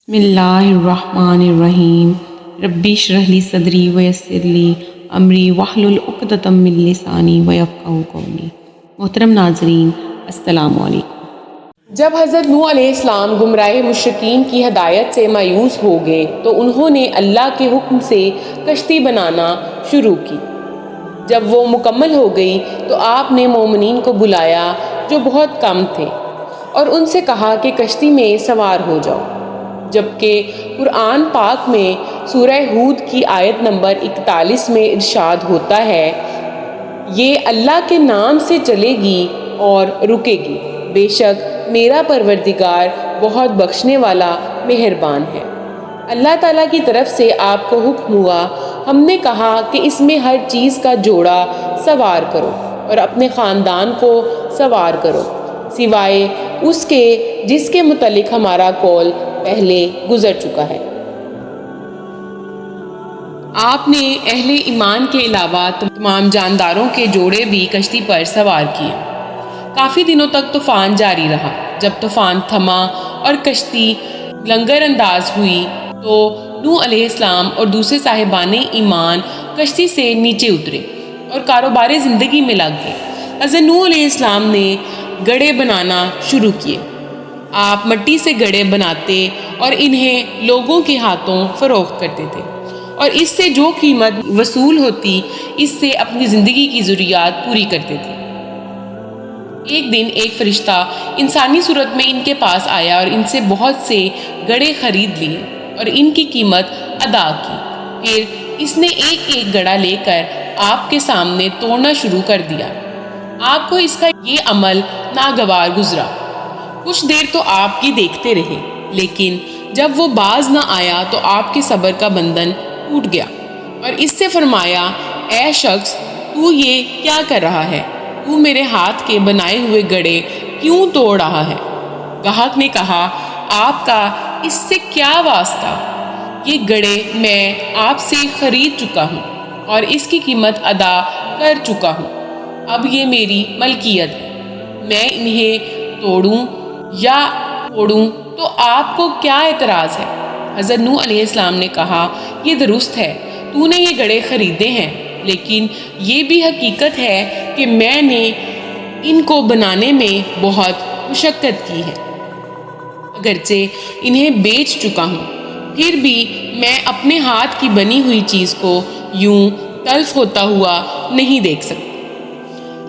بسم اللہ الرحمن الرحیم ربی اشرح لی صدری ویسر لی امری واحلل عقدۃ من لسانی ویفقہوا قولی۔ محترم ناظرین، السلام علیکم۔ جب حضرت نوح علیہ السلام گمراہ مشرکین کی ہدایت سے مایوس ہو گئے تو انہوں نے اللہ کے حکم سے کشتی بنانا شروع کی۔ جب وہ مکمل ہو گئی تو آپ نے مومنین کو بلایا جو بہت کم تھے اور ان سے کہا کہ کشتی میں سوار ہو جاؤ، جبکہ قرآن پاک میں سورہ ہود کی آیت نمبر 41 میں ارشاد ہوتا ہے، یہ اللہ کے نام سے چلے گی اور رکے گی، بے شک میرا پروردگار بہت بخشنے والا مہربان ہے۔ اللہ تعالیٰ کی طرف سے آپ کو حکم ہوا، ہم نے کہا کہ اس میں ہر چیز کا جوڑا سوار کرو اور اپنے خاندان کو سوار کرو، سوائے اس کے جس کے متعلق ہمارا قول پہلے گزر چکا ہے۔ آپ نے اہل ایمان کے علاوہ تمام جانداروں کے جوڑے بھی کشتی پر سوار کیے۔ کافی دنوں تک طوفان جاری رہا۔ جب طوفان تھما اور کشتی لنگر انداز ہوئی تو نوح علیہ السلام اور دوسرے صاحبان ایمان کشتی سے نیچے اترے اور کاروبار زندگی میں لگ گئے۔ حضرت نوح علیہ السلام نے گڑھے بنانا شروع کیے۔ آپ مٹی سے گڑھے بناتے اور انہیں لوگوں کے ہاتھوں فروخت کرتے تھے، اور اس سے جو قیمت وصول ہوتی اس سے اپنی زندگی کی ضروریات پوری کرتے تھے۔ ایک دن ایک فرشتہ انسانی صورت میں ان کے پاس آیا اور ان سے بہت سے گڑھے خرید لیے اور ان کی قیمت ادا کی۔ پھر اس نے ایک ایک گڑھا لے کر آپ کے سامنے توڑنا شروع کر دیا۔ آپ کو اس کا یہ عمل ناگوار گزرا۔ کچھ دیر تو آپ کی دیکھتے رہے، لیکن جب وہ باز نہ آیا تو آپ کے صبر کا بندھن ٹوٹ گیا اور اس سے فرمایا، اے شخص، تو یہ کیا کر رہا ہے؟ تو میرے ہاتھ کے بنائے ہوئے گڑھے کیوں توڑ رہا ہے؟ گاہک نے کہا، آپ کا اس سے کیا واسطہ؟ یہ گڑھے میں آپ سے خرید چکا ہوں اور اس کی قیمت ادا کر چکا ہوں، اب یہ میری ملکیت ہے، میں انہیں توڑوں یا پھوڑوں تو آپ کو کیا اعتراض ہے؟ حضرت نوح علیہ السلام نے کہا، یہ درست ہے، تو نے یہ گڑھے خریدے ہیں، لیکن یہ بھی حقیقت ہے کہ میں نے ان کو بنانے میں بہت مشقت کی ہے۔ اگرچہ انہیں بیچ چکا ہوں، پھر بھی میں اپنے ہاتھ کی بنی ہوئی چیز کو یوں تلف ہوتا ہوا نہیں دیکھ سکتا۔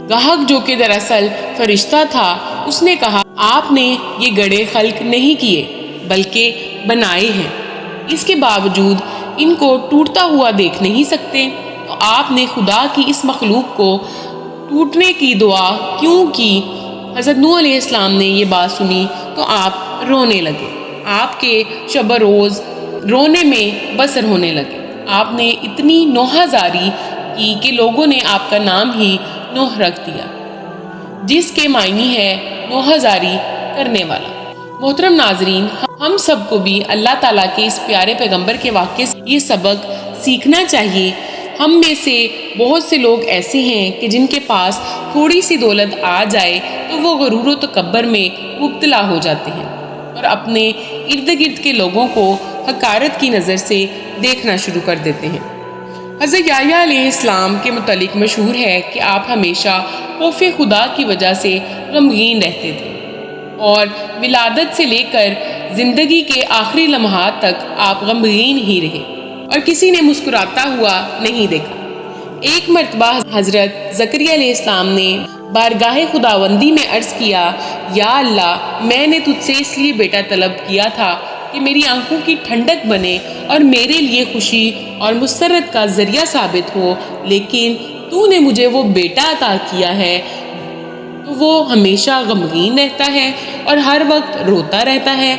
گاہک، جو کہ دراصل فرشتہ تھا، اس نے کہا، آپ نے یہ گڑھے خلق نہیں کیے بلکہ بنائے ہیں، اس کے باوجود ان کو ٹوٹتا ہوا دیکھ نہیں سکتے، تو آپ نے خدا کی اس مخلوق کو ٹوٹنے کی دعا کیوں کی؟ حضرت نوح علیہ السلام نے یہ بات سنی تو آپ رونے لگے۔ آپ کے شب روز رونے میں بسر ہونے لگے۔ آپ نے اتنی نوحہ زاری کی کہ لوگوں نے آپ کا نام ہی نوح رکھ دیا، جس کے معنی ہے نوحہ زاری کرنے والا۔ محترم ناظرین، ہم سب کو بھی اللہ تعالیٰ کے اس پیارے پیغمبر کے واقعے سے یہ سبق سیکھنا چاہیے۔ ہم میں سے بہت سے لوگ ایسے ہیں کہ جن کے پاس تھوڑی سی دولت آ جائے تو وہ غرور و تکبر میں مبتلا ہو جاتے ہیں اور اپنے ارد گرد کے لوگوں کو حقارت کی نظر سے دیکھنا شروع کر دیتے ہیں۔ حضرت یحییٰ علیہ السلام کے متعلق مشہور ہے کہ آپ ہمیشہ خوف خدا کی وجہ سے غمگین رہتے تھے، اور ولادت سے لے کر زندگی کے آخری لمحات تک آپ غمگین ہی رہے اور کسی نے مسکراتا ہوا نہیں دیکھا۔ ایک مرتبہ حضرت زکریا علیہ السلام نے بارگاہ خداوندی میں عرض کیا، یا اللہ، میں نے تجھ سے اس لیے بیٹا طلب کیا تھا کہ میری آنکھوں کی ٹھنڈک بنے اور میرے لیے خوشی اور مسرت کا ذریعہ ثابت ہو، لیکن تو نے مجھے وہ بیٹا عطا کیا ہے تو وہ ہمیشہ غمگین رہتا ہے اور ہر وقت روتا رہتا ہے۔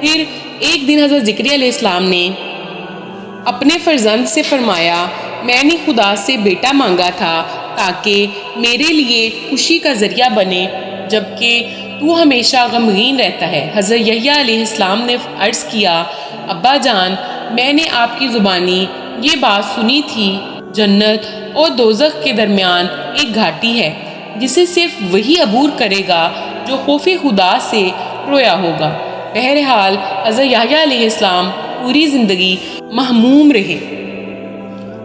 پھر ایک دن حضرت زکریا علیہ السلام نے اپنے فرزند سے فرمایا، میں نے خدا سے بیٹا مانگا تھا تاکہ میرے لیے خوشی کا ذریعہ بنے، جبکہ تو ہمیشہ غمگین رہتا ہے۔ حضرت یحییٰ علیہ السلام نے عرض کیا، ابا جان، میں نے آپ کی زبانی یہ بات سنی تھی، جنت اور دوزخ کے درمیان ایک گھاٹی ہے جسے صرف وہی عبور کرے گا جو خوف خدا سے رویا ہوگا۔ بہرحال حضرت یحییٰ علیہ السلام پوری زندگی مہموم رہے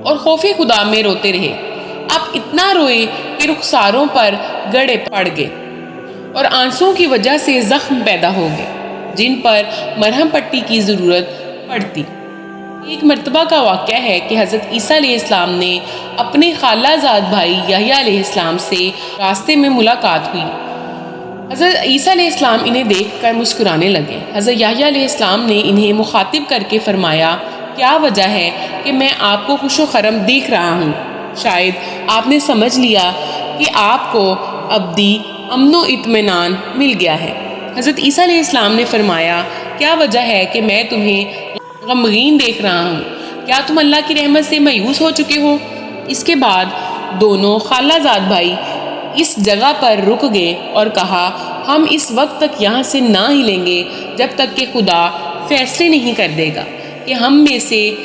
اور خوف خدا میں روتے رہے۔ آپ اتنا روئے کہ رخساروں پر گڑے پڑ گئے اور آنسوؤں کی وجہ سے زخم پیدا ہو گئے جن پر مرہم پٹی کی ضرورت پڑتی۔ ایک مرتبہ کا واقعہ ہے کہ حضرت عیسیٰ علیہ السلام نے اپنے خالہ زاد بھائی یحییٰ علیہ السلام سے راستے میں ملاقات ہوئی۔ حضرت عیسیٰ علیہ السلام انہیں دیکھ کر مسکرانے لگے۔ حضرت یحییٰ علیہ السلام نے انہیں مخاطب کر کے فرمایا، کیا وجہ ہے کہ میں آپ کو خوش و خرم دیکھ رہا ہوں؟ شاید آپ نے سمجھ لیا کہ آپ کو ابدی امن و اطمینان مل گیا ہے۔ حضرت عیسیٰ علیہ السلام نے فرمایا، کیا وجہ ہے کہ میں تمہیں غمگین دیکھ رہا ہوں؟ کیا تم اللہ کی رحمت سے مایوس ہو چکے ہو؟ اس کے بعد دونوں خالہ زاد بھائی اس جگہ پر رک گئے اور کہا، ہم اس وقت تک یہاں سے نہ ہلیں گے جب تک کہ خدا فیصلے نہیں کر دے گا کہ ہم میں سے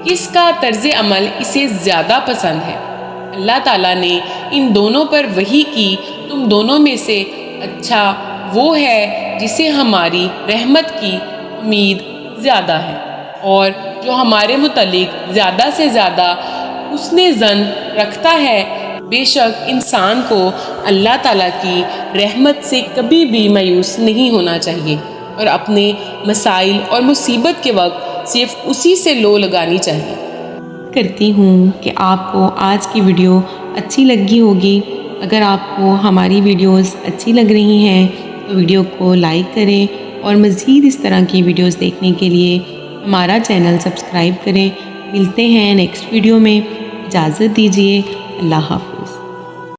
کس کا طرز عمل اسے زیادہ پسند ہے۔ اللہ تعالیٰ نے ان دونوں پر وحی کی، تم دونوں میں سے اچھا وہ ہے جسے ہماری رحمت کی امید زیادہ ہے اور جو ہمارے متعلق زیادہ سے زیادہ حسن ظن رکھتا ہے۔ بے شک انسان کو اللہ تعالیٰ کی رحمت سے کبھی بھی مایوس نہیں ہونا چاہیے اور اپنے مسائل اور مصیبت کے وقت صرف اسی سے لو لگانی چاہیے۔ کرتی ہوں کہ آپ کو آج کی ویڈیو اچھی لگی ہوگی۔ اگر آپ کو ہماری ویڈیوز اچھی لگ رہی ہیں تو ویڈیو کو لائک کریں اور مزید اس طرح کی ویڈیوز دیکھنے کے لیے ہمارا چینل سبسکرائب کریں۔ ملتے ہیں نیکسٹ ویڈیو میں، اجازت دیجیے، اللہ حافظ۔